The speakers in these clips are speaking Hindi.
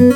Hello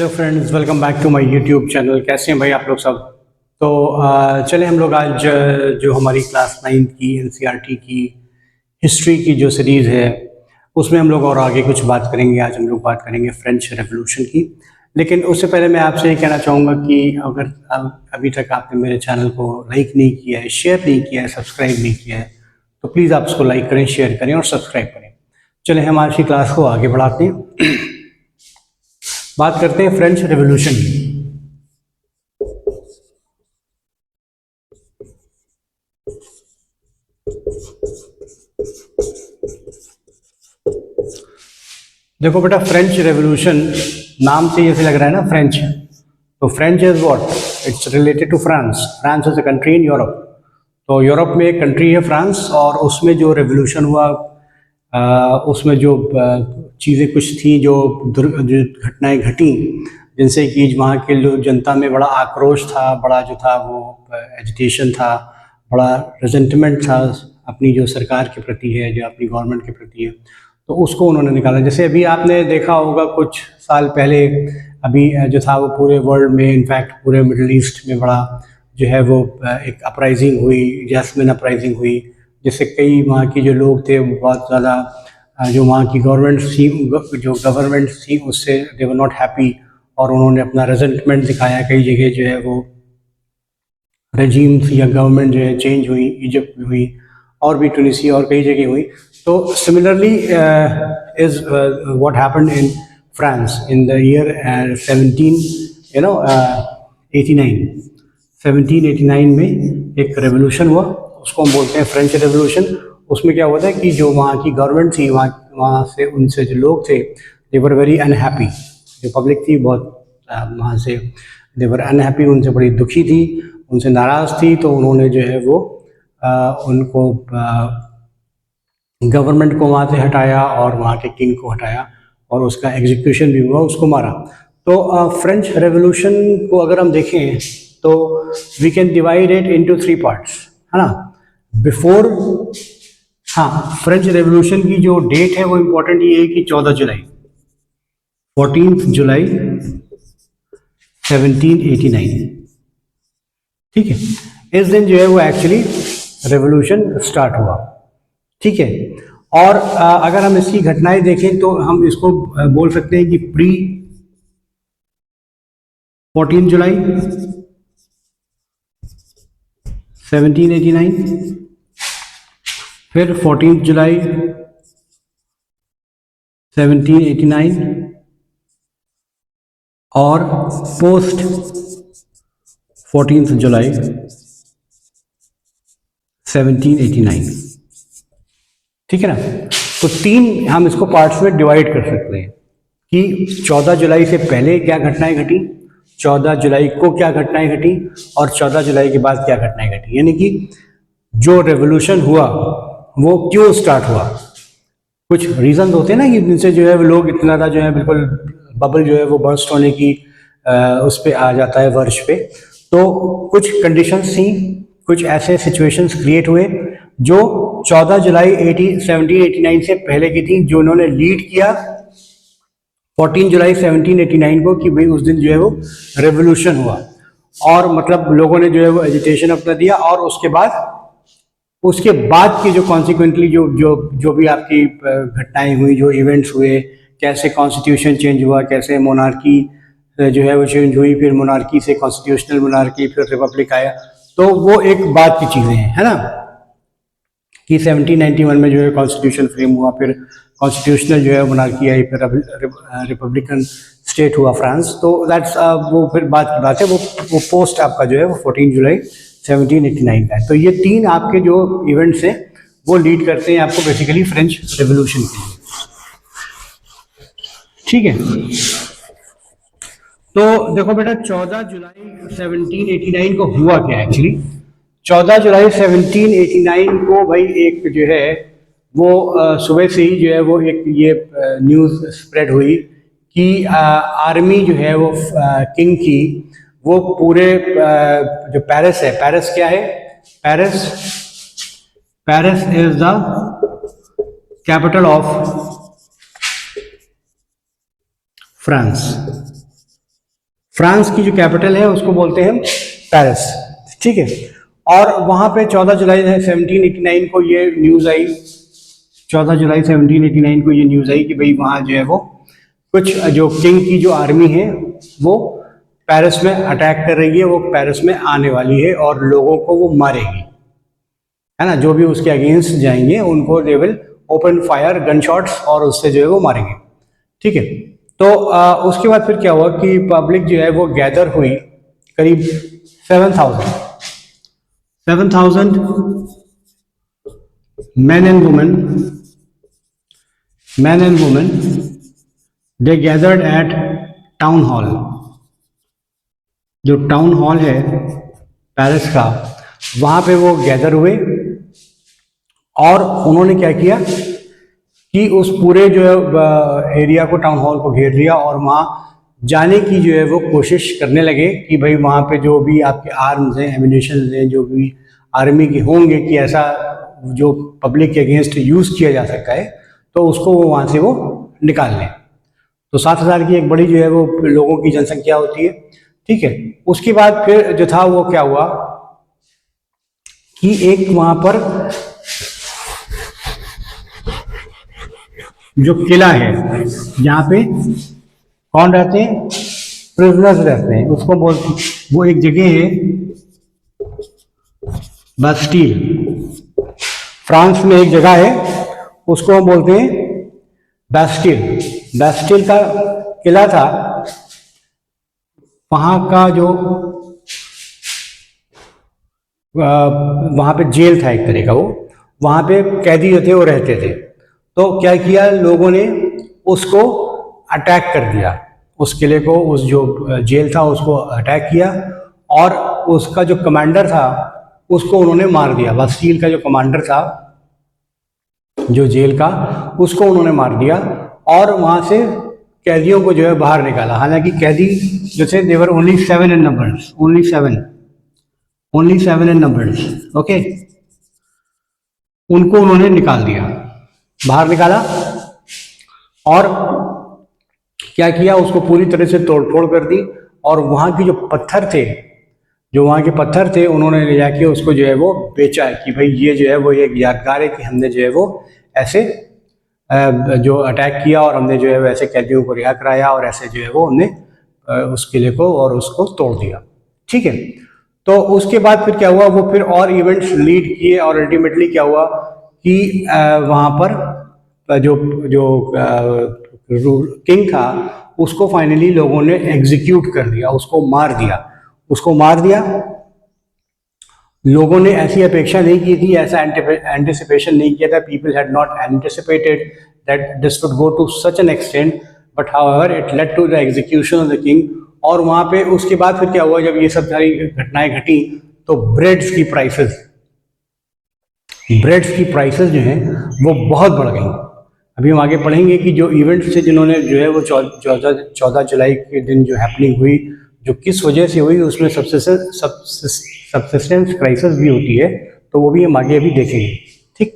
friends, welcome back to my YouTube channel. कैसे हैं भाई आप लोग सब? तो चले हम लोग आज जो हमारी क्लास 9 की एनसीईआरटी की हिस्ट्री की जो सीरीज़ है उसमें हम लोग और आगे कुछ बात करेंगे। आज हम लोग बात करेंगे फ्रेंच रेवोल्यूशन की। लेकिन उससे पहले मैं आपसे ये कहना चाहूँगा कि अगर अभी तक आपने मेरे चैनल को लाइक नहीं किया है, शेयर नहीं किया है, सब्सक्राइब नहीं किया है, तो प्लीज़ आप उसको लाइक करें, शेयर करें और सब्सक्राइब करें। चलें हम आज की क्लास को आगे बढ़ाते हैं। बात करते हैं फ्रेंच रेवोल्यूशन की। देखो बेटा, फ्रेंच रेवोल्यूशन नाम से जैसे लग रहा है ना फ्रेंच, तो French is what? It's related to France. France is a country in Europe. तो यूरोप में एक कंट्री है फ्रांस, और उसमें जो रेवोल्यूशन हुआ उसमें जो चीज़ें कुछ थी, जो घटनाएं घटी, जिनसे कि वहाँ के लोग, जनता में बड़ा आक्रोश था, बड़ा जो था वो एजिटेशन था, बड़ा रिजेंटमेंट था अपनी जो सरकार के प्रति है, जो अपनी गवर्नमेंट के प्रति है, तो उसको उन्होंने निकाला। जैसे अभी आपने देखा होगा कुछ साल पहले, अभी जो था वो पूरे वर्ल्ड में, इनफैक्ट पूरे मिडिल ईस्ट में बड़ा जो है वो एक अपराइजिंग हुई, जैस्मिन अपराइजिंग हुई, जिससे कई वहाँ की जो लोग थे वो बहुत ज़्यादा, जो वहाँ की गवर्नमेंट थी उससे दे वर नॉट हैप्पी, और उन्होंने अपना रेजेंटमेंट दिखाया। कई जगह जो है वो रेजीम्स या गवर्नमेंट जो है चेंज हुई, इजिप्ट में हुई, और भी ट्यूनीसिया और कई जगह हुई। तो similarly is what happened in France in the year 1789 में एक रेवोल्यूशन हुआ, उसको हम बोलते हैं फ्रेंच रेवोल्यूशन। उसमें क्या हुआ था कि जो वहाँ की गवर्नमेंट थी, वहाँ से उनसे जो लोग थे, दे वर वेरी अनहैप्पी। जो पब्लिक थी बहुत वहाँ से दे वर अनहैप्पी, उनसे बड़ी दुखी थी, उनसे नाराज़ थी। तो उन्होंने जो है वो उनको गवर्नमेंट को वहाँ से हटाया और वहाँ के किंग को हटाया, और उसका एग्जीक्यूशन भी हुआ, उसको मारा। तो फ्रेंच रेवोल्यूशन को अगर हम देखें तो we can divide it into 3 parts, है ना। बिफोर, हाँ, फ्रेंच रेवोल्यूशन की जो डेट है वो इम्पोर्टेंट ये है कि 14 जुलाई 1789, ठीक है, इस दिन जो है वो एक्चुअली रेवोल्यूशन स्टार्ट हुआ, ठीक है। और अगर हम इसकी घटनाएं देखें तो हम इसको बोल सकते हैं कि प्री 14 जुलाई 1789, फिर 14 जुलाई 1789, और पोस्ट 14 जुलाई 1789, ठीक है ना। तो 3 हम इसको पार्ट्स में डिवाइड कर सकते हैं कि 14 जुलाई से पहले क्या घटनाएं घटी, 14 जुलाई को क्या घटनाएं घटी, और 14 जुलाई के बाद क्या घटनाएं घटी। यानी कि जो रेवोल्यूशन हुआ वो क्यों स्टार्ट हुआ। कुछ रीजन होते हैं ना कि जिनसे जो है वो लोग इतना ज़्यादा जो है बिल्कुल बबल जो है वो बर्स्ट होने की उस पर आ जाता है, वर्ष पे। तो कुछ कंडीशंस थी, कुछ ऐसे सिचुएशंस क्रिएट हुए जो 14 जुलाई 1789 से पहले की थी, जो उन्होंने लीड किया 14 जुलाई 1789 को, कि भाई उस दिन जो है वो रेवोल्यूशन हुआ, और मतलब लोगों ने जो है वो एजिटेशन अपना दिया, और उसके बाद की जो कॉन्सिक्वेंटली जो भी आपकी घटनाएं हुई, जो इवेंट्स हुए, कैसे कॉन्स्टिट्यूशन चेंज हुआ, कैसे मोनार्की जो है वो चेंज हुई, फिर मोनार्की से कॉन्स्टिट्यूशनल मोनार्की, फिर रिपब्लिक आया। तो वो एक बात की चीज़ें हैं, है ना, कि 1791 में जो है कॉन्स्टिट्यूशन फ्रेम हुआ, फिर कॉन्स्टिट्यूशनल जो है मोनार्की आई, फिर रिपब्लिकन स्टेट हुआ फ्रांस। तो दैट्स वो फिर बात की बात है, वो पोस्ट आपका जो है वो 14 जुलाई 1789 का है। तो ये तीन आपके जो इवेंट्स हैं वो लीड करते हैं आपको बेसिकली फ्रेंच रेवोल्यूशन के लिए, ठीक है। तो देखो बेटा 14 जुलाई 1789 को हुआ क्या एक्चुअली। 14 जुलाई 1789 को भाई एक जो है वो सुबह से ही जो है वो एक ये न्यूज़ स्प्रेड हुई कि आर्मी जो है वो किंग की वो पूरे जो पेरिस है, पेरिस क्या है, Paris, Paris is the capital of France. France की जो कैपिटल है उसको बोलते हैं पेरिस, ठीक है। और वहां पे 14 जुलाई 1789 को ये न्यूज़ आई, 14 जुलाई 1789 को ये न्यूज़ आई कि भाई वहाँ जो है वो कुछ जो किंग की जो आर्मी है वो पेरिस में अटैक कर रही है, वो पेरिस में आने वाली है और लोगों को वो मारेगी, है ना, जो भी उसके अगेंस्ट जाएंगे उनको they will open fire gun shots और उससे जो है वो मारेंगे, ठीक है। तो उसके बाद फिर क्या हुआ कि पब्लिक जो है वो गैदर हुई, करीब 7,000 men and women they gathered at town hall. जो टाउन हॉल है पेरिस का, वहां पे वो गैदर हुए और उन्होंने क्या किया कि उस पूरे जो है एरिया को, टाउन हॉल को घेर लिया और वहाँ जाने की जो है वो कोशिश करने लगे कि भाई वहाँ पे जो भी आपके आर्म्स हैं, एम्यूनिशन हैं, जो भी आर्मी के होंगे कि ऐसा जो पब्लिक के अगेंस्ट यूज़ किया जा सकता है तो उसको वो वहाँ से वो निकाल लें। तो 7,000 की एक बड़ी जो है वो लोगों की जनसंख्या होती है, ठीक है। उसके बाद फिर जो था वो क्या हुआ कि एक वहाँ पर जो किला है जहाँ पे कौन रहते हैं, प्रिजनर्स रहते हैं, उसको बोलते, वो एक जगह है बास्टील, फ्रांस में एक जगह है उसको हम बोलते हैं बास्टील। बास्टील का किला था, वहां का जो वहां पे जेल था एक तरह का, वो वहां पे कैदी जो थे वो रहते थे। तो क्या किया लोगों ने, उसको अटैक कर दिया, उस किले को, उस जो जेल था उसको अटैक किया और उसका जो कमांडर था उसको उन्होंने मार दिया। बास्टील का जो कमांडर था जो जेल का, उसको उन्होंने मार दिया और वहाँ से कैदियों को जो है बाहर निकाला। हालांकि कैदी जो थे देवर ओनली 7 इन नंबर्स, ओनली 7 इन नंबर्स, ओके। उनको उन्होंने निकाल दिया, बाहर निकाला और क्या किया, उसको पूरी तरह से तोड़फोड़ कर दी और वहाँ की जो पत्थर थे, जो वहाँ के पत्थर थे, उन्होंने ले जाके उसको जो है वो बेचा है कि भाई ये जो है वो एक यादगार है कि हमने जो है वो ऐसे जो अटैक किया और हमने जो है वो ऐसे कैदियों को रिहा कराया और ऐसे जो है वो हमने उस किले को और उसको तोड़ दिया, ठीक है। तो उसके बाद फिर क्या हुआ, वो फिर और इवेंट्स लीड किए और अल्टीमेटली क्या हुआ कि वहाँ पर जो जो किंग था उसको फाइनली लोगों ने एग्जीक्यूट कर दिया, उसको मार दिया। लोगों ने ऐसी अपेक्षा नहीं की थी, ऐसा एंटिसिपेशन नहीं किया था, people had not anticipated that this would go to such an extent, but however it led to the execution of the king. और वहाँ पे उसके बाद फिर क्या हुआ, जब ये सब सारी घटनाएं घटी तो ब्रेड्स की प्राइसेस जो हैं वो बहुत बढ़ गई। अभी हम आगे पढ़ेंगे कि जो इवेंट्स थे जिन्होंने जो है वो 14 जुलाई के दिन जो हैपनिंग हुई, जो किस वजह से हुई, उसमें सब्सिस्टेंस क्राइसिस भी होती है, तो वो भी हम आगे अभी देखेंगे, ठीक।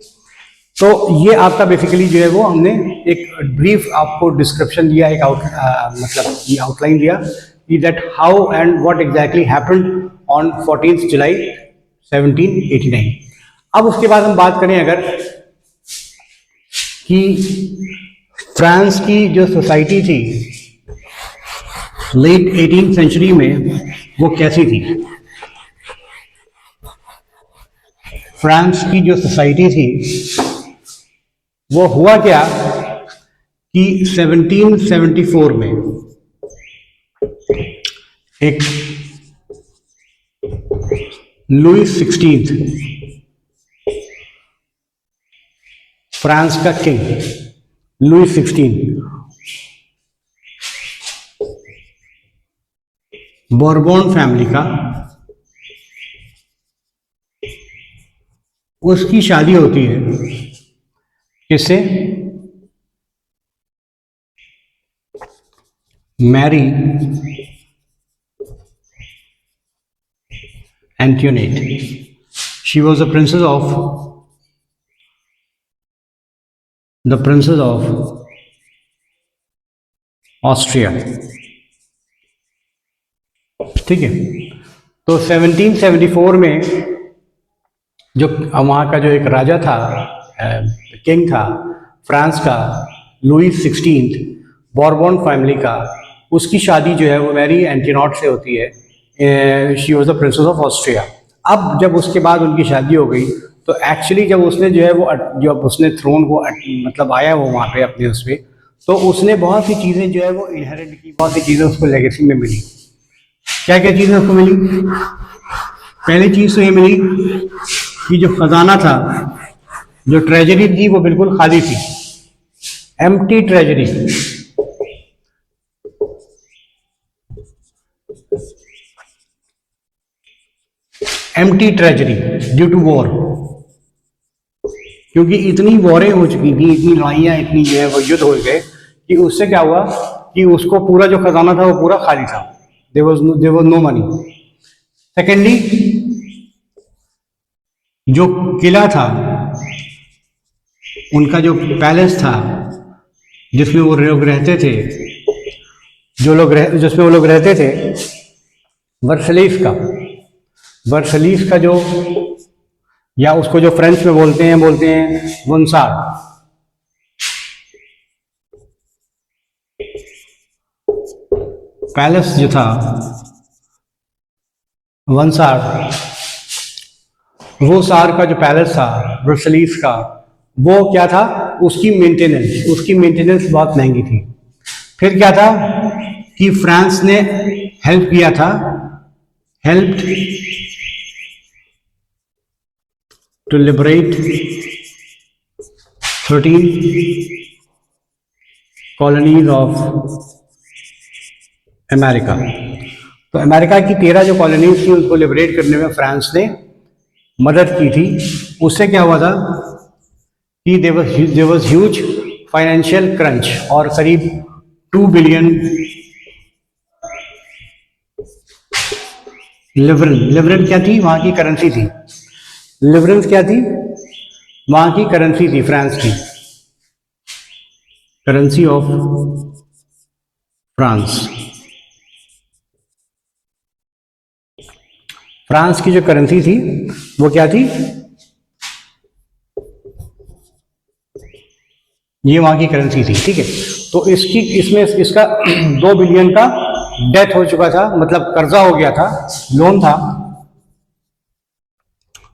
तो ये आपका बेसिकली जो है वो हमने एक ब्रीफ आपको डिस्क्रिप्शन दिया, एक मतलब ये आउटलाइन दिया कि that how and what exactly happened on 14 जुलाई 1789। अब उसके बाद हम बात करें अगर कि फ्रांस की जो सोसाइटी थी लेट 18th सेंचुरी में वो कैसी थी। फ्रांस की जो सोसाइटी थी वो हुआ क्या कि 1774 में एक लुईस 16 फ्रांस का किंग लुईस 16 बोरबोन फैमिली का, उसकी शादी होती है किससे, Mary Antoinette. She was the princess of Austria. ठीक है, तो 1774 में जो वहाँ का जो एक राजा था, किंग था फ्रांस का, लुईस 16 बोरबोन फैमिली का, उसकी शादी जो है वो मैरी एंटोनेट से होती है। She was the princess of Austria. अब जब उसके बाद उनकी शादी हो गई तो एक्चुअली जब उसने जो है वो जब उसने थ्रोन को मतलब आया वो वहाँ पे अपने उस पर, तो उसने बहुत सी चीज़ें जो है वो इनहेरिट की, बहुत सी चीज़ें उसको लेगेसी में मिली। क्या क्या चीज़ें उसको मिली? पहली चीज़ तो ये मिली कि जो खजाना था, जो ट्रेजरी थी वो बिल्कुल खाली थी, empty treasury. Empty treasury due to war, क्योंकि इतनी वॉरें हो चुकी थी, इतनी लड़ाइयाँ, इतनी जो है वो युद्ध हो गए कि उससे क्या हुआ कि उसको पूरा जो खजाना था वो पूरा खाली था। There was no money. Secondly, जो किला था, उनका जो पैलेस था जिसमें वो लोग रहते थे, जिसमें वो लोग रहते थे, वर्सलीस का जो, या उसको जो फ्रेंच में बोलते हैं वंसार। पैलेस जो था वंसार, वो सार का जो पैलेस था वर्सलीस का, वो क्या था, उसकी मेंटेनेंस बहुत महंगी थी। फिर क्या था कि फ्रांस ने हेल्प किया था, to liberate 13 colonies of America. तो अमेरिका की 13 जो कॉलोनीज थी उनको लिबरेट करने में फ्रांस ने मदद की थी। उससे क्या हुआ था कि there was huge financial crunch, और करीब 2 बिलियन लिवरेन क्या थी, वहां की करेंसी थी। लिवरेंस क्या थी, वहां की करेंसी थी, फ्रांस की करेंसी ऑफ फ्रांस। फ्रांस की जो करेंसी थी वो क्या थी, ये वहां की करेंसी थी। ठीक है, तो इसका 2 बिलियन का डेट हो चुका था, मतलब कर्जा हो गया था, लोन था,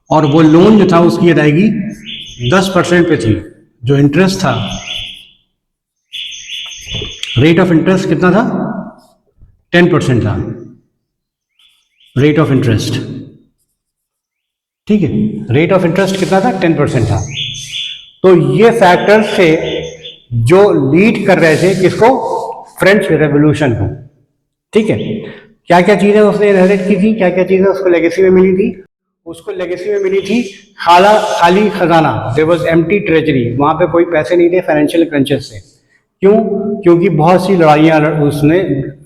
और वो लोन जो था उसकी अदायगी 10% पे थी। जो इंटरेस्ट था, रेट ऑफ इंटरेस्ट कितना था, 10% था रेट ऑफ इंटरेस्ट। ठीक है, रेट ऑफ इंटरेस्ट कितना था, 10% था। तो ये फैक्टर्स थे जो लीड कर रहे थे किसको, फ्रेंच रेवोल्यूशन को। ठीक है, क्या क्या चीजें उसने इनहेरिट की थी, क्या क्या चीजें उसको लेगेसी में मिली थी। उसको लेगेसी में मिली थी खाली खजाना, देयर वाज एम्प्टी ट्रेजरी, वहां पे कोई पैसे नहीं थे फाइनेंशियल क्रंचेस से। क्यों? क्योंकि बहुत सी लड़ाइयाँ उसने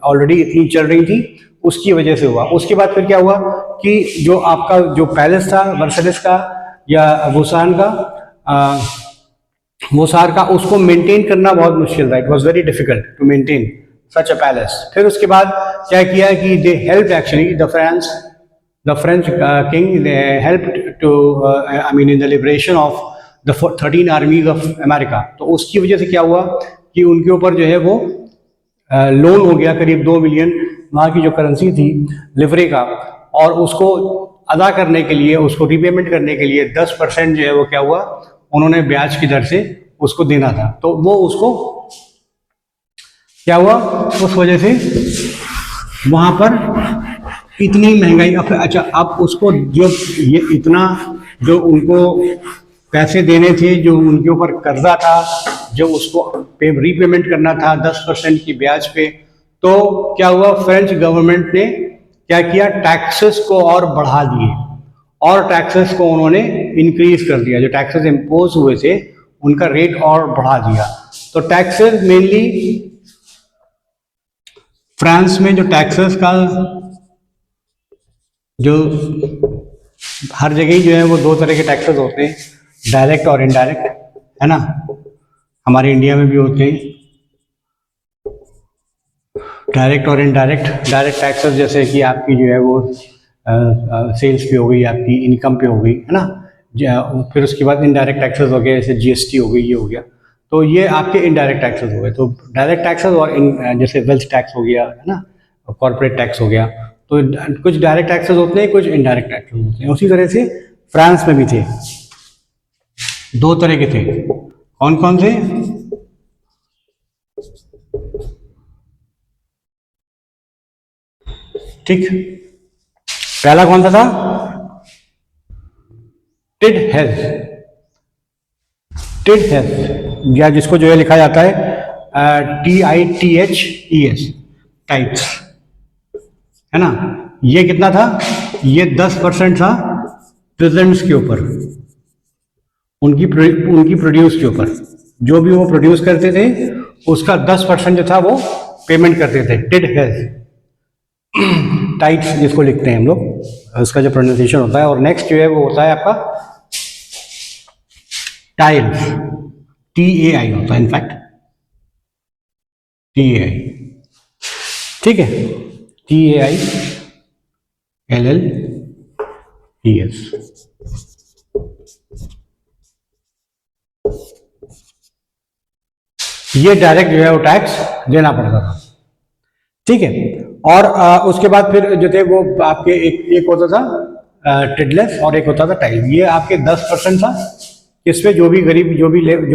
ऑलरेडी इतनी चल रही थी, उसकी वजह से हुआ। उसके बाद फिर क्या हुआ कि जो आपका जो पैलेस था वर्सलिस का या वोसार का, उसको मेंटेन करना बहुत मुश्किल था। It was very difficult to maintain such a palace. फिर उसके बाद क्या किया कि they help actually the French king, they help to in the liberation of the 13 armies of America. तो उसकी वजह से क्या हुआ कि उनके ऊपर जो है वो लोन हो गया करीब 2 मिलियन वहाँ की जो करेंसी थी लिवरे का, और उसको अदा करने के लिए, उसको रीपेमेंट करने के लिए 10% जो है वो क्या हुआ, उन्होंने ब्याज की दर से उसको देना था। तो वो उसको क्या हुआ, उस वजह से वहाँ पर इतनी महंगाई। अच्छा, अब उसको जो ये इतना जो उनको पैसे देने थे, जो उनके ऊपर कर्जा था, जो उसको रीपेमेंट करना था 10% की ब्याज पे, तो क्या हुआ, फ्रेंच गवर्नमेंट ने क्या किया, टैक्सेस को और बढ़ा दिए, और टैक्सेस को उन्होंने इंक्रीज कर दिया। जो टैक्सेस इम्पोज हुए थे उनका रेट और बढ़ा दिया। तो टैक्सेस मेनली फ्रांस में जो टैक्सेस का जो हर जगह जो है वो दो तरह के टैक्सेस होते हैं, डायरेक्ट और इनडायरेक्ट, है ना। हमारे इंडिया में भी होते हैं डायरेक्ट और इनडायरेक्ट। डायरेक्ट टैक्सेस जैसे कि आपकी जो है वो सेल्स पे हो गई, आपकी इनकम पे हो गई, है ना। फिर उसके बाद इनडायरेक्ट टैक्सेस हो गए, जैसे जीएसटी हो गई, ये हो गया। तो ये आपके इनडायरेक्ट टैक्सेस हो गए। तो डायरेक्ट टैक्सेस और जैसे वेल्थ टैक्स हो गया, है ना, कॉर्पोरेट टैक्स हो गया। तो कुछ डायरेक्ट टैक्सेस होते हैं, कुछ इनडायरेक्ट टैक्सेस होते हैं। उसी तरह से फ्रांस में भी थे, दो तरह के थे। कौन कौन से? ठीक, पहला कौन सा था? टिड हेज, टिड हेज, या जिसको जो है लिखा जाता है TITHES, टाइट्स, है ना। ये कितना था? ये 10% था प्रेजेंट्स के ऊपर, उनकी प्रोड्यूस के ऊपर। जो भी वो प्रोड्यूस करते थे उसका 10% जो था वो पेमेंट करते थे। टिड हेज, टाइट्स जिसको लिखते हैं हम लोग, उसका जो प्रोनाउंसिएशन होता है। और नेक्स्ट जो है वो होता है आपका टाइल्स, TAI होता है, इनफैक्ट TAI, ठीक है, TAILLES। ये डायरेक्ट जो है वो टैक्स देना पड़ता था, ठीक है। और उसके बाद फिर जो थे वो आपके एक होता था टिडलेस और एक होता था टाइल। ये आपके 10% था, इसमें जो भी गरीब जो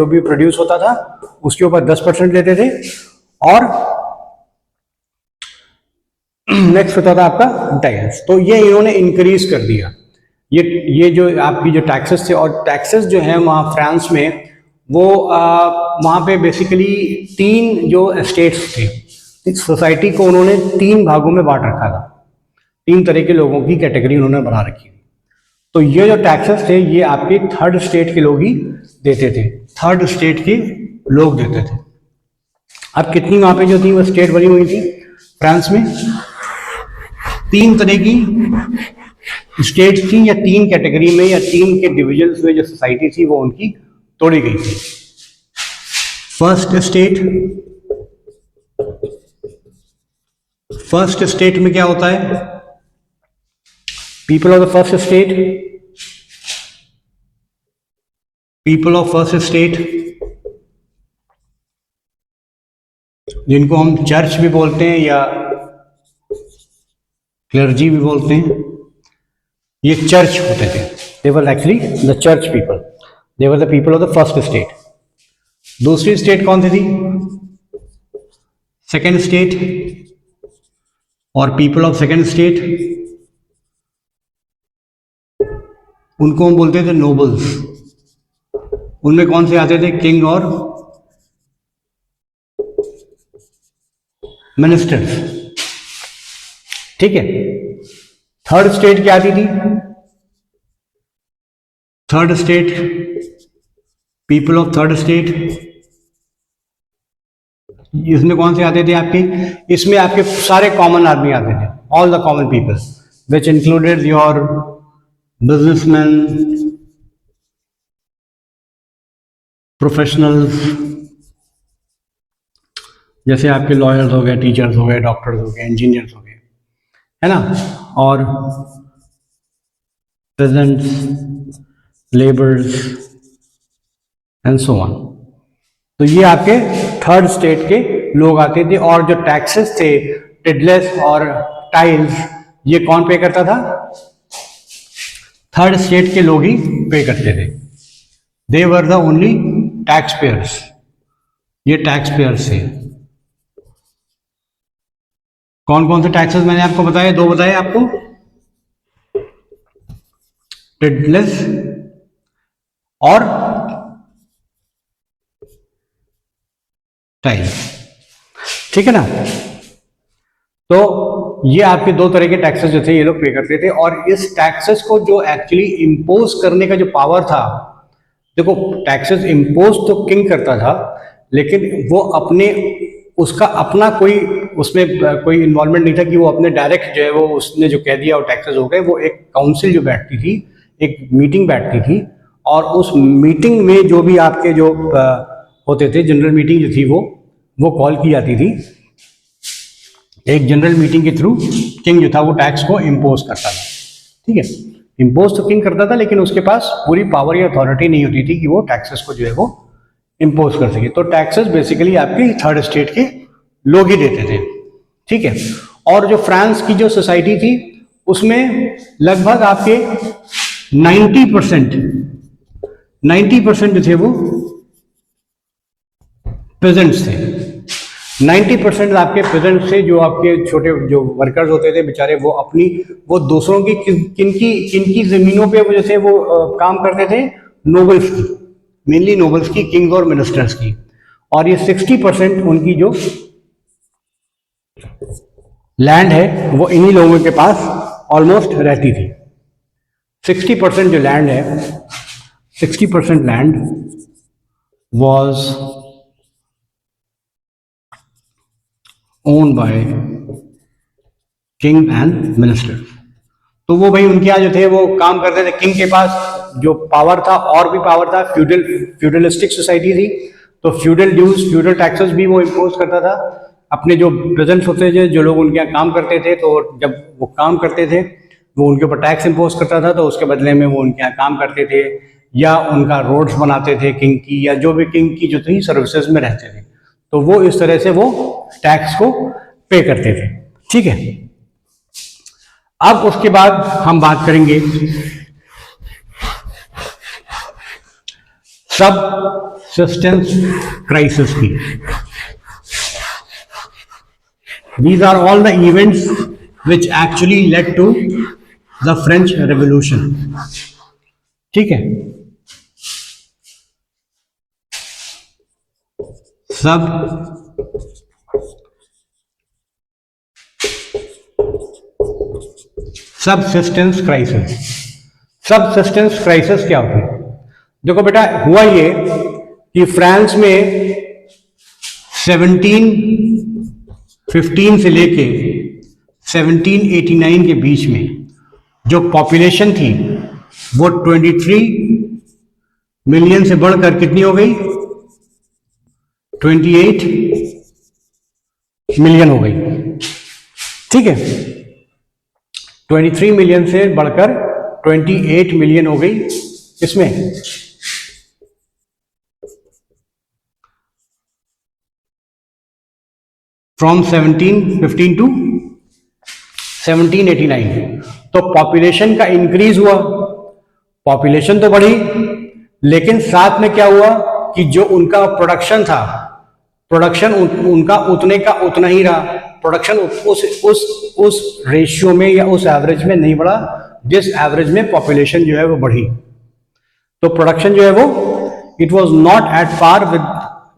भी प्रोड्यूस होता था उसके ऊपर 10% लेते थे। और नेक्स्ट होता था आपका टाइल्स। तो ये इन्होंने इंक्रीज कर दिया, ये जो आपकी जो टैक्सेस थे। और टैक्सेस जो है वहाँ फ्रांस में, वो वहाँ पे बेसिकली 3 जो स्टेट्स थे, सोसाइटी को उन्होंने 3 भागों में बांट रखा था। 3 तरह के लोगों की कैटेगरी उन्होंने बना रखी थी। तो ये जो टैक्सेस थे ये आपके 3rd स्टेट के लोग ही देते थे, 3rd स्टेट के लोग देते थे। अब कितनी वहाँ पे जो थी वो स्टेट बनी हुई थी फ्रांस में, 3 तरह की स्टेट थी, या 3 कैटेगरी में, या 3 के डिविजन्स में जो सोसाइटी थी वो उनकी तोड़ी गई थी। फर्स्ट स्टेट में क्या होता है? पीपल ऑफ फर्स्ट स्टेट, जिनको हम चर्च भी बोलते हैं या क्लर्जी भी बोलते हैं, ये चर्च होते थे। They were actually the church people, they were the people of the first state. दूसरी स्टेट कौन सी थी? Second state. और पीपल ऑफ सेकेंड स्टेट, उनको हम बोलते थे नोबल्स। उनमें कौन से आते थे? किंग और मिनिस्टर्स, ठीक है। थर्ड स्टेट क्या आती थी? Third state, people of third state, इसमें कौन से आते थे आपके? इसमें आपके सारे कॉमन आदमी आते थे, all the common people, which included your businessman, professionals, जैसे आपके लॉयर्स हो गए, टीचर्स हो गए, डॉक्टर्स हो गए, इंजीनियर्स हो गए, है ना। और pageants, labours and so on. तो ये आपके थर्ड स्टेट के लोग आते थे। और जो टैक्सेस थे टिडलेस और टाइल्स, ये कौन पे करता था? थर्ड स्टेट के लोग ही पे करते थे। They were the only taxpayers, ये टैक्स पेयर्स थे। कौन कौन से टैक्सेस मैंने आपको बताए? दो बताए आपको, टिडलेस और टाइल्स, ठीक है ना। तो ये आपके दो तरह के टैक्सेस जो थे ये लोग पे करते थे, और इस टैक्सेस को जो एक्चुअली इम्पोज करने का जो पावर था, देखो टैक्सेस इम्पोज तो किंग करता था, लेकिन वो अपने उसका अपना कोई उसमें कोई इन्वॉल्वमेंट नहीं था कि वो अपने डायरेक्ट जो है वो उसने जो कह दिया वो टैक्सेस हो गए। वो एक काउंसिल जो बैठती थी, एक मीटिंग बैठती थी, और उस मीटिंग में जो भी आपके जो होते थे, जनरल मीटिंग जो थी वो कॉल की जाती थी। एक जनरल मीटिंग के थ्रू किंग जो था वो टैक्स को इम्पोज करता था, ठीक है। इम्पोज तो किंग करता था, लेकिन उसके पास पूरी पावर या अथॉरिटी नहीं होती थी कि वो टैक्सेस को जो है वो इम्पोज कर सके। तो टैक्सेस बेसिकली आपके थर्ड स्टेट के लोग ही देते थे, ठीक है। और जो फ्रांस की जो सोसाइटी थी उसमें लगभग आपके 90% जो थे वो पेजेंट्स थे। 90% आपके पेजेंट्स थे, जो आपके छोटे जो वर्कर्स होते थे बेचारे, वो दूसरों की किनकी जमीनों पे वो जैसे वो काम करते थे, नोबल्स की, मेनली नोबल्स की, किंग्स और मिनिस्टर्स की। और ये 60% उनकी जो लैंड है वो इन्हीं लोगों के पास ऑलमोस्ट रहती थी। 60% जो लैंड है, 60% land was owned by king and minister. तो वो भाई उनके यहाँ जो थे वो काम करते थे, किंग के पास जो पावर था और भी पावर था, फ्यूडलिस्टिक सोसाइटी थी, तो फ्यूडल ड्यूज, फ्यूडल टैक्सेस भी वो इम्पोज करता था। अपने जो प्रेजेंट्स होते थे, जो लोग उनके यहाँ काम करते थे, तो जब वो काम करते थे वो उनके ऊपर टैक्स इम्पोज करता था, तो उसके बदले में वो उनके यहाँ काम करते थे, या उनका रोड्स बनाते थे किंग की, या जो भी किंग की जो थी सर्विसेज में रहते थे, तो वो इस तरह से वो टैक्स को पे करते थे, ठीक है। अब उसके बाद हम बात करेंगे सबसिस्टेंस क्राइसिस की। These are all the events which actually led to the French Revolution, ठीक है। Subsistence crisis. सबसिस्टेंस क्राइसिस क्या होती है? देखो बेटा, हुआ ये कि फ्रांस में 1715 से लेके 1789 के बीच में जो पॉपुलेशन थी वो 23 मिलियन से बढ़कर कितनी हो गई? 28 मिलियन हो गई, ठीक है। 23 मिलियन से बढ़कर 28 मिलियन हो गई। इसमें फ्रॉम 1715 टू 1789, तो पॉपुलेशन का इंक्रीज हुआ, पॉपुलेशन तो बढ़ी, लेकिन साथ में क्या हुआ कि जो उनका प्रोडक्शन था, प्रोडक्शन उनका उतने का उतना ही रहा। प्रोडक्शन उस रेशियो में या उस एवरेज में नहीं बढ़ा जिस एवरेज में पॉपुलेशन जो है वो बढ़ी। तो प्रोडक्शन जो है वो it was not at par with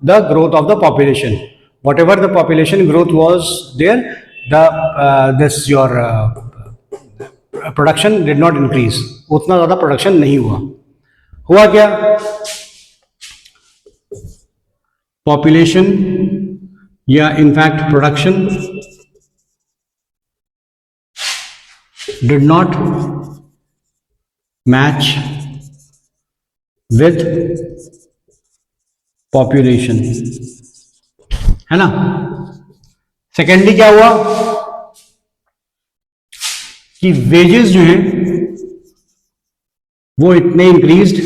the growth of the population. Whatever the population growth was there, this your production did not increase, उतना ज्यादा प्रोडक्शन नहीं हुआ। हुआ क्या? पॉपुलेशन या in fact production did not match with population, है ना। सेकेंडली क्या हुआ कि वेजेस जो हैं वो इतने इंक्रीज्ड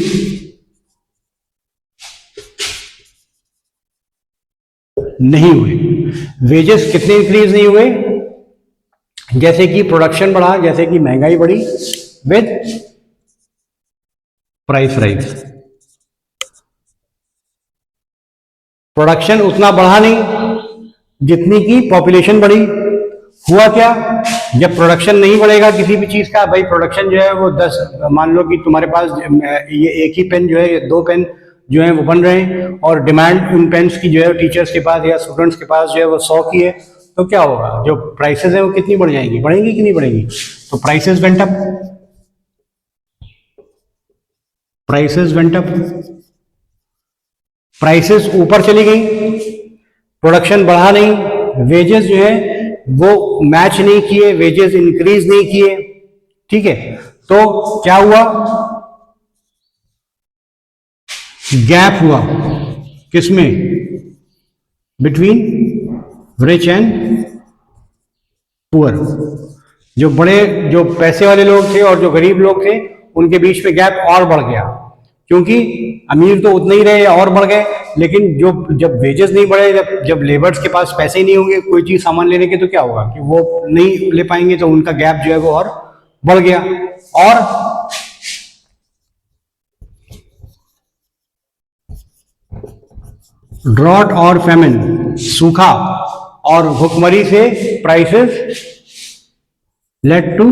नहीं हुए। वेजेस कितने इंक्रीज नहीं हुए? जैसे कि प्रोडक्शन बढ़ा, जैसे कि महंगाई बढ़ी, विद प्राइस राइज। प्रोडक्शन उतना बढ़ा नहीं जितनी की पॉपुलेशन बढ़ी। हुआ क्या, जब प्रोडक्शन नहीं बढ़ेगा किसी भी चीज का, भाई प्रोडक्शन जो है वो 10, मान लो कि तुम्हारे पास ये एक ही पेन जो है, ये 2 पेन जो है वो बन रहे हैं, और डिमांड उन पेन्स की जो है टीचर्स के पास या स्टूडेंट्स के पास जो है वो 100 की है, तो क्या होगा, जो प्राइसेस है वो कितनी बढ़ जाएंगी, बढ़ेंगी कि नहीं बढ़ेंगी? तो prices went up, prices went up, prices ऊपर चली गई, प्रोडक्शन बढ़ा नहीं, वेजेस जो है वो मैच नहीं किए, वेजेस इंक्रीज नहीं किए, ठीक है। तो क्या हुआ, गैप हुआ किसमें, बिटवीन रिच एंड पुअर। जो बड़े, जो पैसे वाले लोग थे और जो गरीब लोग थे, उनके बीच में गैप और बढ़ गया, क्योंकि अमीर तो उतने ही रहे और बढ़ गए, लेकिन जो जब वेजेस नहीं बढ़े, जब लेबर्स के पास पैसे ही नहीं होंगे कोई चीज सामान लेने के, तो क्या होगा कि वो नहीं ले पाएंगे, तो उनका गैप जो है वो और बढ़ गया। और ड्रॉट और फेमिन, सूखा और भुखमरी से prices led to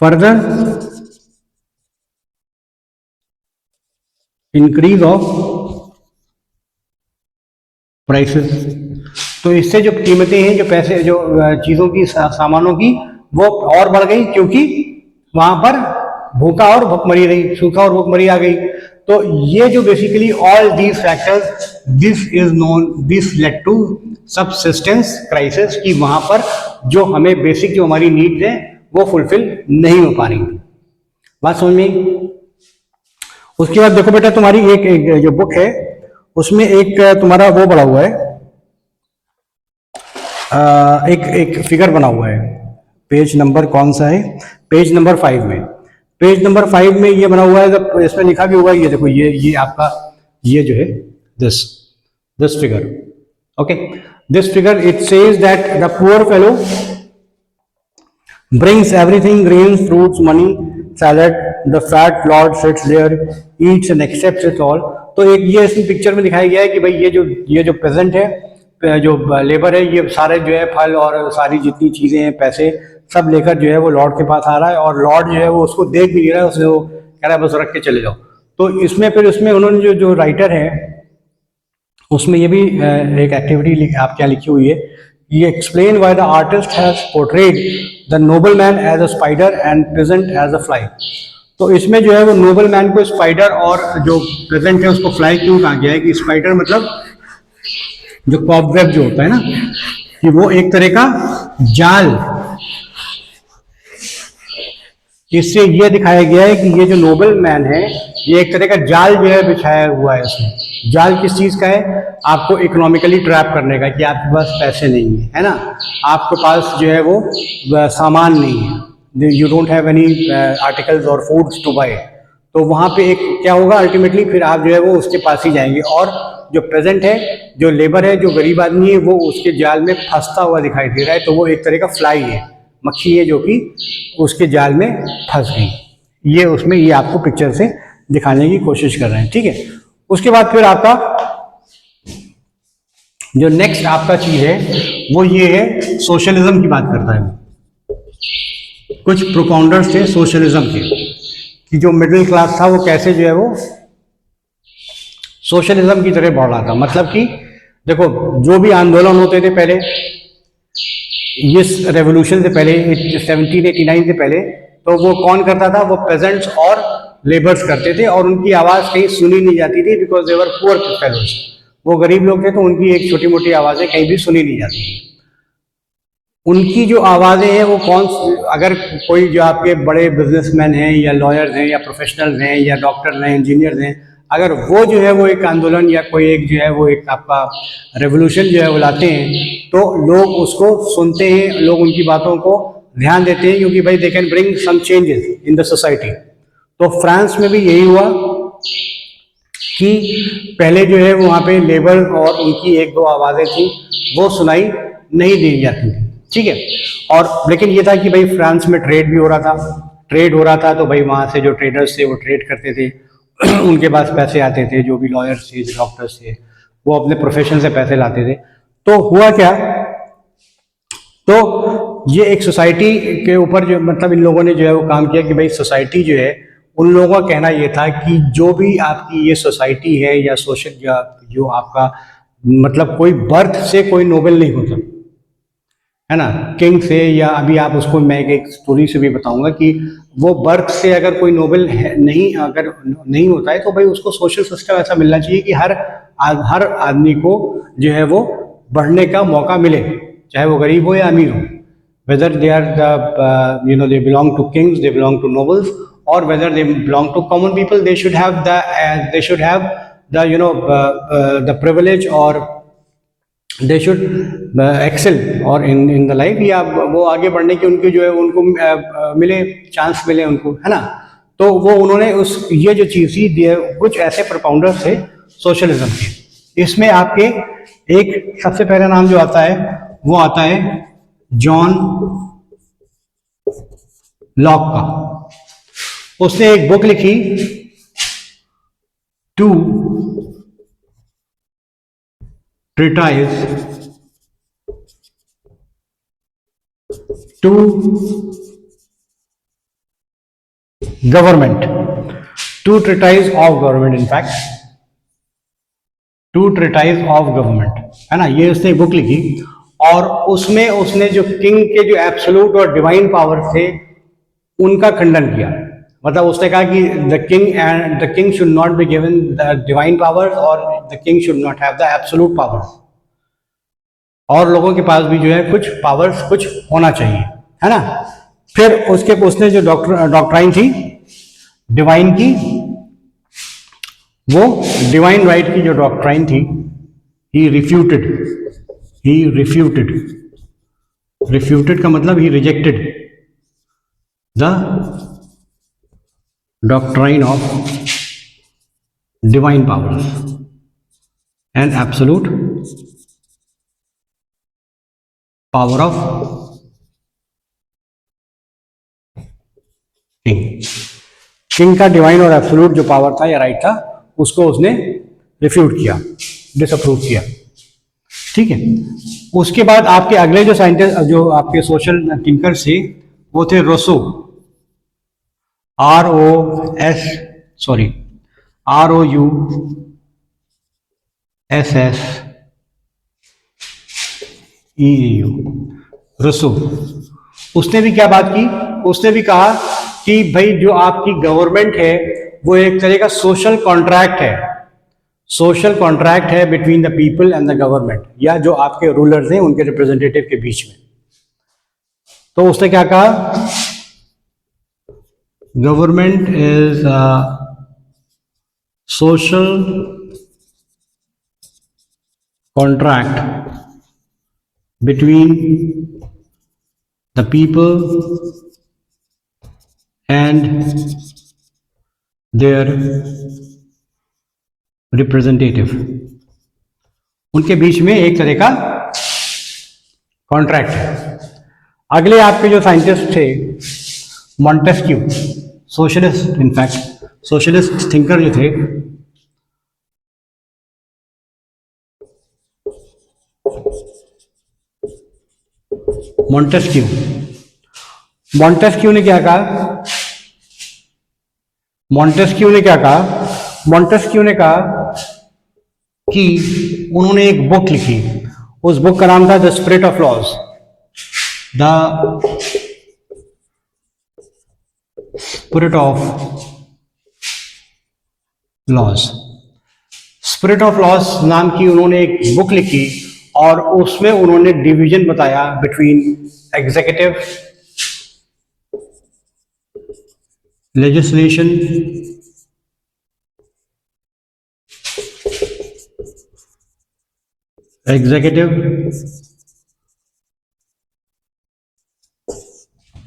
further increase of prices. तो इससे जो कीमतें हैं, जो पैसे, जो चीजों की, सामानों की, वो और बढ़ गई, क्योंकि वहां पर भूखा और भुखमरी रही, सूखा और भुखमरी आ गई। तो ये जो basically all these factors, this is known, this led to subsistence crisis, कि वहां पर जो हमें बेसिक जो हमारी नीड्स है वो फुलफिल नहीं हो पा रही थी। बात समझ में? उसके बाद देखो बेटा, तुम्हारी एक जो बुक है उसमें एक तुम्हारा वो बना हुआ है, एक फिगर बना हुआ है, पेज नंबर कौन सा है, पेज नंबर 5 में, पेज नंबर 5 में ये बना हुआ है, इसमें लिखा भी हुआ है, ये देखो, ये आपका, ये जो है this figure, okay, this figure, it says that the poor fellow brings everything, grains, fruits, money, salad, the fat lord sits there, eats and accepts it all। तो एक ये इसमें पिक्चर में दिखाया गया है कि भाई ये जो प्रेजेंट है, जो लेबर है, ये सारे जो है फल और सारी जितनी चीजें हैं, पैसे सब लेकर जो है वो लॉर्ड के पास आ रहा है, और लॉर्ड जो है वो उसको देख भी नहीं रहा है, उसे वो कह रहा है बस रख के चले जाओ। तो इसमें फिर उसमें उन्होंने जो राइटर है उसमें ये भी एक एक्टिविटी आपके यहाँ लिखी हुई है, ये explain why the artist has portrayed the noble man as a spider and present as a fly. तो इसमें जो है वो नोबल मैन को स्पाइडर और जो प्रेजेंट है उसको फ्लाई क्यों कहा गया है, कि स्पाइडर मतलब जो कॉबवेब जो होता है ना, कि वो एक तरह का जाल, इससे ये दिखाया गया है कि ये जो नोबल मैन है ये एक तरह का जाल जो है बिछाया हुआ है इसमें। जाल किस चीज का है, आपको इकोनॉमिकली ट्रैप करने का, कि आपके पास पैसे नहीं है ना, आपके पास जो है वो सामान नहीं है, you don't have any articles और फूड्स टू बाय। तो वहां पे एक क्या होगा, अल्टीमेटली फिर आप जो है वो उसके पास ही जाएंगे, और जो प्रेजेंट है, जो लेबर है, जो गरीब आदमी है, वो उसके जाल में फंसता हुआ दिखाई दे रहा है। तो वो एक तरह का फ्लाई है, मक्खी है, जो कि उसके जाल में फंस गई। ये उसमें ये आपको पिक्चर से दिखाने की कोशिश कर रहे हैं, ठीक है। उसके बाद फिर आपका जो नेक्स्ट आपका चीज है वो ये है, सोशलिज्म की बात करता है। कुछ प्रोपाउंडर्स थे सोशलिज्म के, कि जो मिडिल क्लास था वो कैसे जो है वो सोशलिज्म की तरह बढ़ रहा था। मतलब कि देखो, जो भी आंदोलन होते थे पहले, इस रेवोल्यूशन से पहले, 1789 से पहले, तो वो कौन करता था, वो पेजेंट्स और लेबर्स करते थे, और उनकी आवाज कहीं सुनी नहीं जाती थी, because they were poor fellows. वो गरीब लोग थे तो उनकी एक छोटी मोटी आवाजें कहीं भी सुनी नहीं जाती थी। उनकी जो आवाजें हैं वो कौन, अगर कोई जो आपके बड़े बिजनेसमैन हैं या लॉयर्स हैं या प्रोफेशनल्स हैं या डॉक्टर्स हैं, इंजीनियर्स हैं, अगर वो जो है वो एक आंदोलन या कोई एक जो है वो एक आपका रेवोल्यूशन जो है वो लाते हैं, तो लोग उसको सुनते हैं, लोग उनकी बातों को ध्यान देते हैं, क्योंकि भाई they can bring some changes in the society. तो फ्रांस में भी यही हुआ, कि पहले जो है वहाँ पे लेबर और उनकी एक दो आवाज़ें थी वो सुनाई नहीं दी जाती थी, ठीक है। और लेकिन ये था कि भाई फ्रांस में ट्रेड भी हो रहा था, ट्रेड हो रहा था तो भाई वहाँ से जो ट्रेडर्स थे वो ट्रेड करते थे उनके पास पैसे आते थे, जो भी लॉयर्स थे, जो डॉक्टर्स थे, वो अपने प्रोफेशन से पैसे लाते थे। तो हुआ क्या, तो ये एक सोसाइटी के ऊपर जो मतलब इन लोगों ने जो है वो काम किया कि भाई सोसाइटी जो है, उन लोगों का कहना ये था कि जो भी आपकी ये सोसाइटी है या सोशल या जो आपका मतलब कोई बर्थ से कोई नोबेल नहीं होता है ना, किंग से, या अभी आप उसको मैं एक स्टोरी से भी बताऊंगा कि वो बर्थ से अगर कोई नोबेल नहीं अगर नहीं होता है तो भाई उसको सोशल सिस्टम ऐसा मिलना चाहिए कि हर आदमी को जो है वो बढ़ने का मौका मिले, चाहे वो गरीब हो या अमीर हो, whether they are they belong to kings, they belong to nobles, और whether they belong to common people, they should have the privilege और दे शुड एक्सेल और इन द लाइफ, या वो आगे बढ़ने की उनकी जो है उनको मिले, चांस मिले उनको, है ना। तो वो उन्होंने उस ये जो चीज़ थी, कुछ ऐसे प्रपाउंडर्स थे सोशलिज्म के। इसमें आपके एक सबसे पहला नाम जो आता है वो आता है जॉन लॉक का। उसने एक बुक लिखी to treatise to government, to treatise of government, in fact to treatise of government, है ना। ये उसने बुक लिखी और उसमें उसने जो किंग के जो एब्सोल्यूट और डिवाइन पावर थे उनका खंडन किया। मतलब उसने कहा कि the king should not be given the divine powers और the king should not have the absolute powers, और लोगों के पास भी जो है कुछ पावर्स कुछ होना चाहिए, है ना। फिर उसने जो डॉक्ट्राइन थी डिवाइन की, वो डिवाइन राइट की जो डॉक्ट्राइन थी, ही रिफ्यूटेड का मतलब ही rejected the doctrine of divine powers and absolute power of king का डिवाइन और एब्सोल्यूट जो पावर था या राइट था उसको उसने रिफ्यूट किया, डिसअप्रूव किया, ठीक है। उसके बाद आपके अगले जो साइंटिस्ट जो आपके सोशल थिंकर्स थे वो थे रोसो, ROUSSEAU, रोसो। उसने भी क्या बात की, उसने भी कहा कि भाई जो आपकी गवर्नमेंट है वो एक तरह का सोशल कॉन्ट्रैक्ट है, सोशल कॉन्ट्रैक्ट है between the people and the government, या जो आपके रूलर्स हैं उनके रिप्रेजेंटेटिव के बीच में। तो उसने क्या कहा, government is social contract between the people and their representative, उनके बीच में एक तरह का कॉन्ट्रैक्ट है। अगले आपके जो साइंटिस्ट थे Montesquieu, socialist, in fact socialist thinker जो थे, मॉन्टेस्क्यू ने क्या कहा, मॉन्टेस्क्यू ने कहा कि उन्होंने एक बुक लिखी, उस बुक का नाम था the spirit of laws, the spirit of laws. Spirit of laws नाम की उन्होंने एक बुक लिखी और उसमें उन्होंने डिवीजन बताया बिटवीन एग्जीक्यूटिव, लेजिस्लेशन,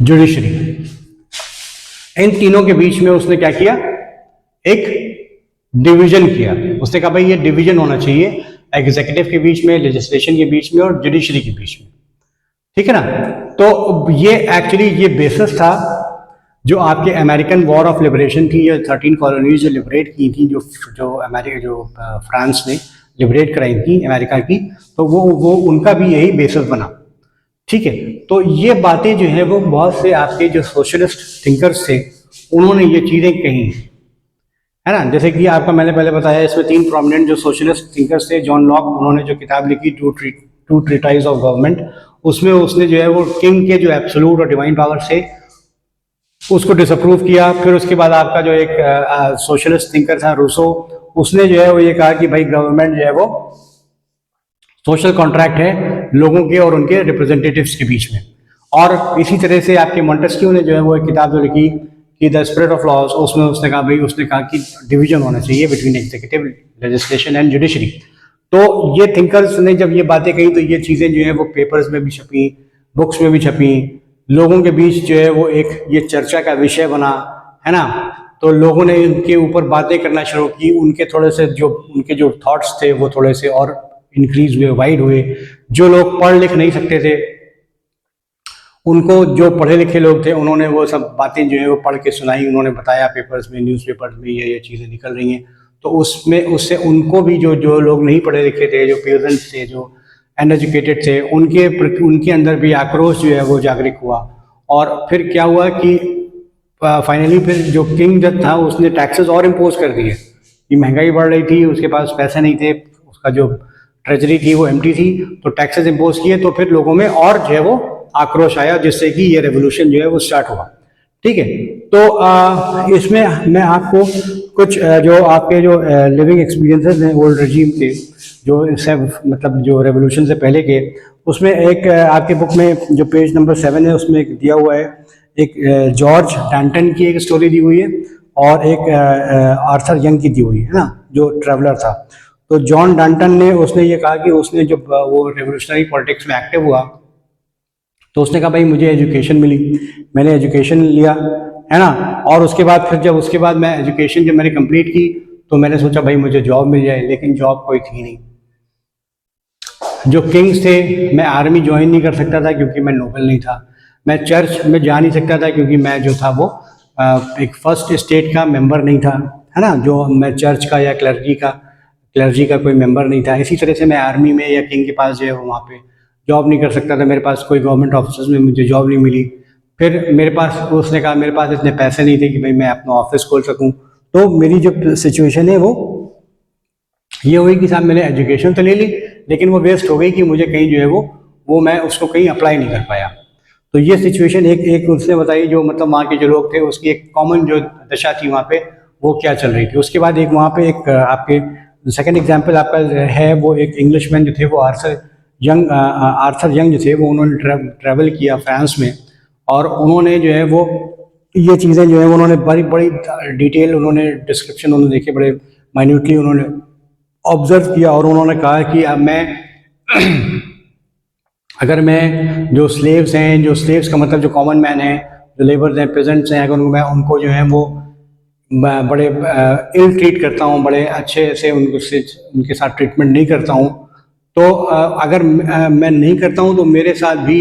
जुडिशरी। इन तीनों के बीच में उसने क्या किया, एक डिवीजन किया। उसने कहा भाई ये डिवीजन होना चाहिए एग्जीक्यूटिव के बीच में, लेजिस्लेशन के बीच में और जुडिशरी के बीच में, ठीक है ना। तो ये एक्चुअली ये बेसिस था जो आपके अमेरिकन वॉर ऑफ लिबरेशन थी, या 13 कॉलोनीज जो लिबरेट की थी, जो अमेरिका जो फ्रांस ने लिबरेट कराई थी अमेरिका की, तो वो उनका भी यही बेसिस बना, ठीक है। तो ये बातें जो है वो बहुत से आपके जो सोशलिस्ट थिंकर्स थे उन्होंने ये चीज़ें कही, है ना। जैसे कि आपका मैंने पहले बताया, इसमें 3 प्रोमिनेंट जो सोशलिस्ट थिंकर्स थे। जॉन लॉक, उन्होंने जो किताब लिखी टू ट्रीटाइज ऑफ गवर्नमेंट, उसमें उसने जो है वो किंग के जो एब्सोल्यूट और डिवाइन पावर थे उसको डिसअप्रूव किया। फिर उसके बाद आपका जो एक सोशलिस्ट थिंकर था रूसो, उसने जो है वो ये कहा कि भाई गवर्नमेंट जो है वो सोशल कॉन्ट्रैक्ट है लोगों के और उनके रिप्रेजेंटेटिव्स के बीच में। और इसी तरह से आपके मॉन्टेस्क्यू ने जो है वो एक किताब जो लिखी कि द स्पिरिट ऑफ लॉज, उसमें उसने कहा भाई, उसने कहा कि डिवीजन होना चाहिए between executive, legislation and judiciary. तो ये थिंकर्स ने जब ये बातें कही तो ये चीज़ें जो है वो पेपर्स में भी छपी, बुक्स में भी छपी, लोगों के बीच जो है वो एक ये चर्चा का विषय बना, है ना। तो लोगों ने इनके ऊपर बातें करना शुरू की, उनके थोड़े से जो उनके जो थॉट्स थे वो थोड़े से और इंक्रीज हुए, वाइड हुए। जो लोग पढ़ लिख नहीं सकते थे उनको, जो पढ़े लिखे लोग थे उन्होंने वो सब बातें जो है वो पढ़ के सुनाई, उन्होंने बताया पेपर्स में, न्यूज़पेपर्स में ये चीज़ें निकल रही हैं। तो उसमें उससे उनको भी जो लोग नहीं पढ़े लिखे थे, जो पेरेंट्स थे, जो अनएजुकेटेड थे, उनके अंदर भी आक्रोश जो है वो जागृत हुआ। और फिर क्या हुआ कि फाइनली फिर जो किंग जब था उसने टैक्सेस और इम्पोज कर दिए कि महंगाई बढ़ रही थी, उसके पास पैसे नहीं थे, उसका जो ट्रेजरी थी वो एम्प्टी थी, तो टैक्सेस इम्पोज किए। तो फिर लोगों में और जो है वो आक्रोश आया, जिससे कि ये रेवोल्यूशन जो है वो स्टार्ट हुआ, ठीक है। तो इसमें मैं आपको कुछ जो आपके जो लिविंग एक्सपीरियंसेस हैं ओल्ड रजीम के, जो इससे मतलब जो रेवोल्यूशन से पहले के, उसमें एक आपके बुक में जो पेज नंबर 7 है उसमें एक दिया हुआ है, एक जॉर्ज डैंटन की एक स्टोरी दी हुई है और एक आर्थर यंग की दी हुई है ना, जो ट्रैवलर था। तो जॉन डैंटन ने उसने ये कहा कि उसने जब वो रेवोल्यूशनरी पॉलिटिक्स में एक्टिव हुआ तो उसने कहा भाई मुझे एजुकेशन मिली, मैंने एजुकेशन लिया, है ना। और उसके बाद फिर जब उसके बाद मैं एजुकेशन जब मैंने कंप्लीट की तो मैंने सोचा भाई मुझे जॉब मिल जाए, लेकिन जॉब कोई थी नहीं। जो किंग्स थे, मैं आर्मी ज्वाइन नहीं कर सकता था क्योंकि मैं नोबल नहीं था, मैं चर्च में जा नहीं सकता था क्योंकि मैं जो था वो एक फर्स्ट स्टेट का मेंबर नहीं था, है ना, जो मैं चर्च का या क्लर्जी का कोई मेंबर नहीं था। इसी तरह से मैं आर्मी में या किंग के पास जो है वहाँ पे जॉब नहीं कर सकता था, मेरे पास कोई गवर्नमेंट ऑफिस में मुझे जॉब नहीं मिली। फिर मेरे पास, उसने कहा मेरे पास इतने पैसे नहीं थे कि भाई मैं अपना ऑफिस खोल सकूं। तो मेरी जो सिचुएशन है वो ये हुई कि साहब मैंने एजुकेशन तो ले ली लेकिन वो वेस्ट हो गई कि मुझे कहीं जो है वो मैं उसको कहीं अप्लाई नहीं कर पाया। तो ये सिचुएशन एक उसने बताई, जो मतलब वहाँ के जो लोग थे उसकी एक कॉमन जो दशा थी वहाँ पे वो क्या चल रही थी। उसके बाद एक वहाँ पे एक आपके सेकंड एग्जांपल आपका है, वो एक इंग्लिशमैन जो थे वो आर्थर यंग जो थे वो उन्होंने ट्रैवल किया फ्रांस में, और उन्होंने जो है वो ये चीज़ें जो है उन्होंने बड़ी बड़ी डिटेल उन्होंने डिस्क्रिप्शन उन्होंने देखे, बड़े माइन्यूटली उन्होंने ऑब्जर्व किया। और उन्होंने कहा कि अब मैं अगर मैं जो स्लेव्स हैं, जो स्लेव्स का मतलब जो कॉमन मैन है, जो लेबर्स हैं, पेजेंट्स हैं, अगर मैं उनको जो है वो बड़े इल ट्रीट करता हूँ, बड़े अच्छे से उनके साथ ट्रीटमेंट नहीं करता हूँ, तो अगर मैं नहीं करता हूँ तो मेरे साथ भी,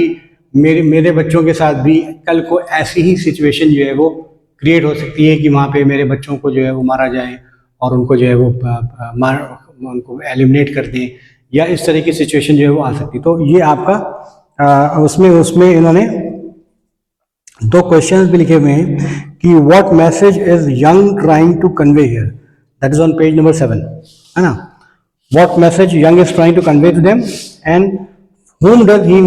मेरे बच्चों के साथ भी कल को ऐसी ही सिचुएशन जो है वो क्रिएट हो सकती है कि वहाँ पे मेरे बच्चों को जो है वो मारा जाए और उनको जो है वो उनको एलिमिनेट कर दें, या इस तरह की सिचुएशन जो है वो आ सकती है। तो ये आपका उसमें इन्होंने 2 क्वेश्चंस भी लिखे हुए हैं कि what message is young trying to convey here, that is on page number 7, है ना। What message Young is trying to convey to them, and whom does he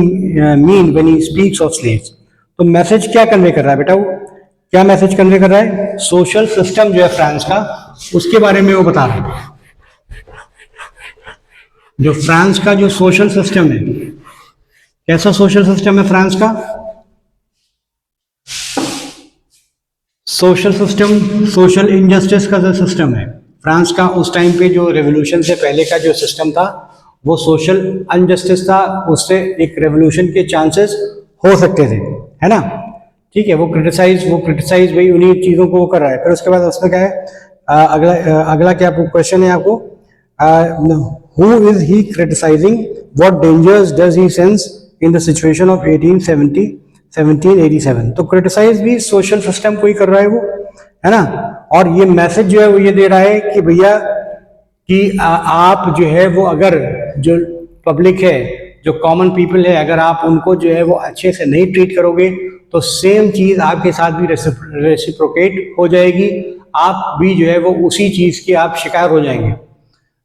mean when he speaks of slaves? तो मैसेज क्या कन्वे कर रहा है बेटा, वो क्या मैसेज कन्वे कर रहा है? सोशल सिस्टम जो है फ्रांस का, उसके बारे में वो बता रहा है। जो फ्रांस का जो सोशल सिस्टम है, कैसा सोशल सिस्टम है फ्रांस का? सोशल सिस्टम, सोशल इनजस्टिस का जो सिस्टम है फ्रांस का, उस टाइम पे जो रेवोल्यूशन से पहले का जो सिस्टम था वो सोशल अनजस्टिस था, उससे एक रेवोल्यूशन के चांसेस हो सकते थे, है ना। ठीक है, वो क्रिटिसाइज भाई उन्हीं चीज़ों को वो कर रहा है। फिर उसके बाद उसमें क्या है, अगला क्या क्वेश्चन है आपको, who is he criticising, what dangers does he sense in the situation of 1870 1787। तो क्रिटिसाइज भी सोशल सिस्टम को ही कर रहा है वो, है ना। और ये मैसेज जो है वो ये दे रहा है कि भैया कि आप जो है वो, अगर जो पब्लिक है, जो कॉमन पीपल है, अगर आप उनको जो है वो अच्छे से नहीं ट्रीट करोगे तो सेम चीज आपके साथ भी रेसिप्रोकेट हो जाएगी, आप भी जो है वो उसी चीज के आप शिकार हो जाएंगे।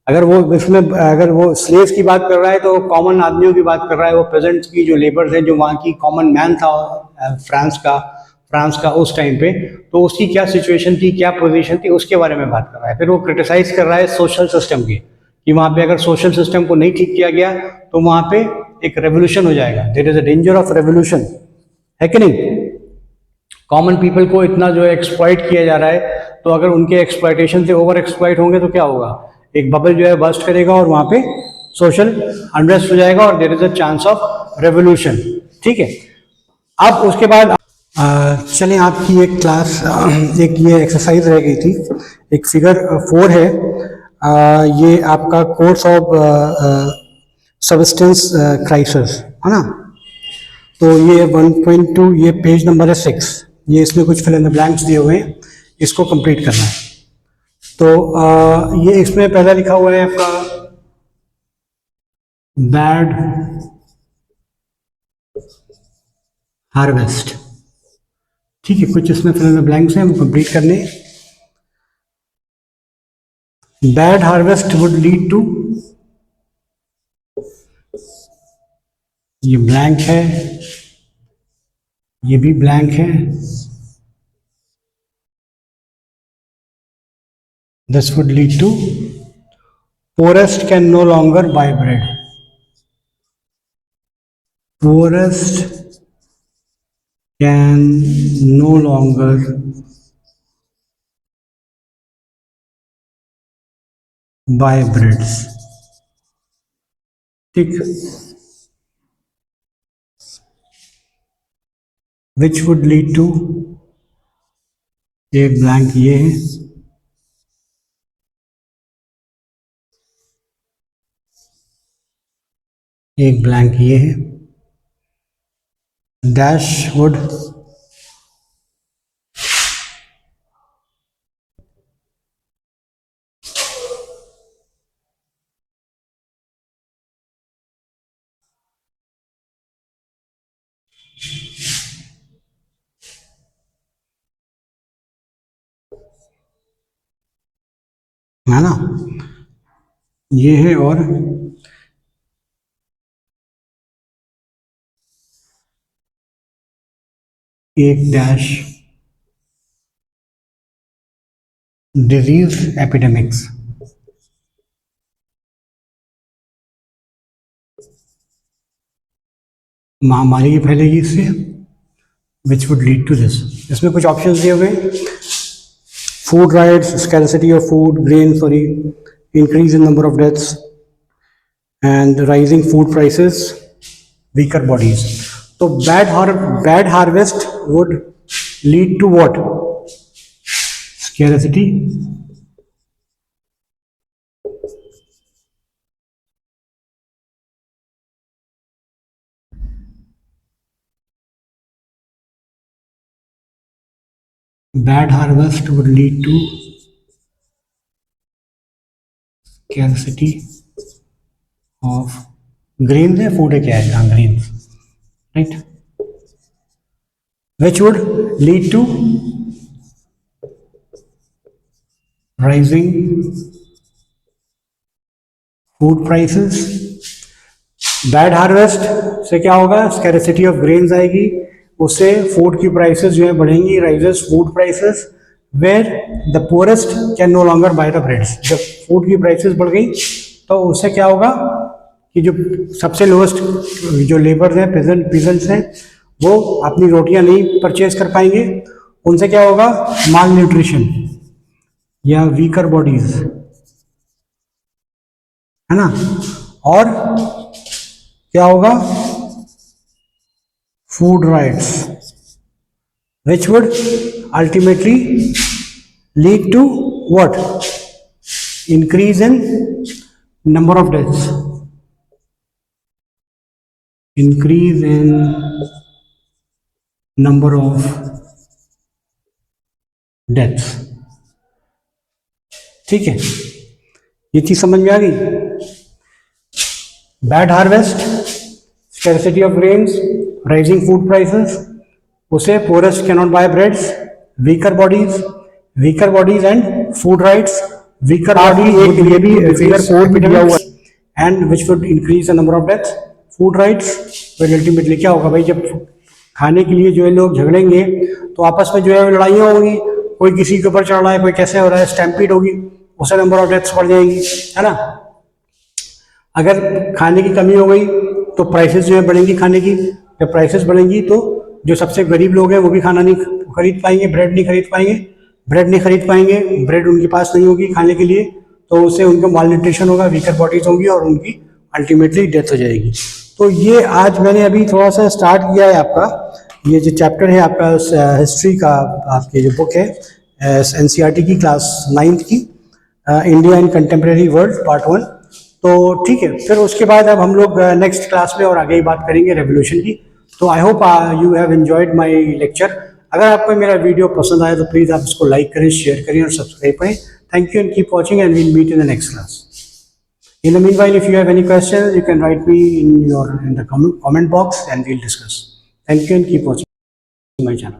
अगर वो इसमें, अगर वो स्लेव्स की बात कर रहा है तो कॉमन आदमियों की बात कर रहा है, वो प्रेजेंट की जो लेबर्स है, जो वहाँ की कॉमन मैन था फ्रांस का उस टाइम पे, तो उसकी क्या सिचुएशन थी, क्या पोजीशन थी, उसके बारे में बात कर रहा है। फिर वो क्रिटिसाइज कर रहा है सोशल सिस्टम की, कि वहाँ पे अगर सोशल सिस्टम को नहीं ठीक किया गया तो वहाँ पे एक रेवोल्यूशन हो जाएगा, there is a danger of revolution, है कि नहीं। कॉमन पीपल को इतना जो है एक्सप्लॉइट किया जा रहा है, तो अगर उनके एक्सप्लॉइटेशन से ओवर एक्सप्लॉइट होंगे तो क्या होगा, एक बबल जो है बर्स्ट करेगा और वहाँ पे सोशल अनरेस्ट हो जाएगा और there is a chance of revolution, ठीक है। अब उसके बाद चलें, आपकी एक क्लास, एक ये एक्सरसाइज रह गई थी, एक फिगर 4 है, ये आपका कोर्स ऑफ सबस्टेंस क्राइसिस, है ना। तो ये 1.2, ये पेज नंबर है 6, ये इसमें कुछ फिल इन द ब्लैंक्स दिए हुए हैं, इसको कंप्लीट करना है। तो ये इसमें पहला लिखा हुआ है आपका बैड हार्वेस्ट, ठीक है। कुछ इसमें फिल इन द ब्लैंक्स हैं, वो कंप्लीट करने। Bad harvest would lead to, ये ब्लैंक है, ये भी ब्लैंक है, this would lead to poorest can no longer buy bread, poorest can no longer buy breads, ठीक, which would lead to, एक ब्लैंक ये है, एक ब्लैंक ये है, डैश वुड है ना, ये है, और एक डैश डिजीज एपिडेमिक्स, महामारी फैलेगी इससे, which would lead to this. इसमें कुछ ऑप्शंस दिए हुए, food riots, scarcity of food grain, sorry, increase in number of deaths and rising food prices, weaker bodies. तो bad harvest would lead to what, scarcity, bad harvest would lead to scarcity of grains है, food है, क्या है, हाँ grains, right, which would lead to rising food prices। Bad harvest से क्या होगा, स्कैरसिटी ऑफ ग्रेन्स आएगी, उससे फूड की प्राइसेस जो है बढ़ेंगी, rises food prices, where the poorest can no longer buy the breads. जब फूड की प्राइसेस बढ़ गई तो उससे क्या होगा कि जो सबसे लोएस्ट जो लेबर्स हैं, पीजेंट्स हैं, वो अपनी रोटियां नहीं परचेज कर पाएंगे, उनसे क्या होगा, माल न्यूट्रिशन या वीकर बॉडीज, है ना। और क्या होगा, food rights, which would ultimately lead to what? Increase in number of deaths. Increase in number of deaths. ठीक है, ये चीज समझ में आ गई. Bad harvest, scarcity of rains, rising food prices, उसे poorest cannot buy breads, weaker bodies and food rights. weaker bodies एक ये भी figure 4 में दिया हुआ है, and which would increase the number of deaths. food rights, फिर अल्टीमेटली क्या होगा भाई, जब खाने के लिए जो है लोग झगड़ेंगे तो आपस में जो है लड़ाइयाँ होंगी, कोई किसी के ऊपर चढ़ रहा है, कोई कैसे हो रहा है, स्टैम्पीड होगी, उससे नंबर ऑफ डेथ्स बढ़ जाएंगी, है ना. अगर खाने की कमी हो गई तो प्राइसेस जो है बढ़ेंगी खाने की. जब प्राइसेस बढ़ेंगी तो जो सबसे गरीब लोग हैं वो भी खाना नहीं खरीद पाएंगे, ब्रेड नहीं खरीद पाएंगे, ब्रेड उनके पास नहीं होगी खाने के लिए, तो उससे उनको मालन्यूट्रिशन होगा, वीकर बॉडीज होंगी और उनकी अल्टीमेटली डेथ हो जाएगी. तो ये आज मैंने अभी थोड़ा सा स्टार्ट किया है आपका ये जो चैप्टर है आपका हिस्ट्री का, आपकी जो बुक है एनसीईआरटी की क्लास 9th की, India in contemporary world part 1. तो ठीक है, फिर उसके बाद अब हम लोग नेक्स्ट क्लास में और आगे ही बात करेंगे रेवोल्यूशन की. तो I hope you have enjoyed my lecture. अगर आपको मेरा वीडियो पसंद आए तो प्लीज़ आप इसको लाइक करें, शेयर करें और सब्सक्राइब करें. Thank you and keep watching and we'll meet in the next class. In the meanwhile, if you have any questions, you can write me in the comment box and we'll discuss. Thank you and keep watching my channel.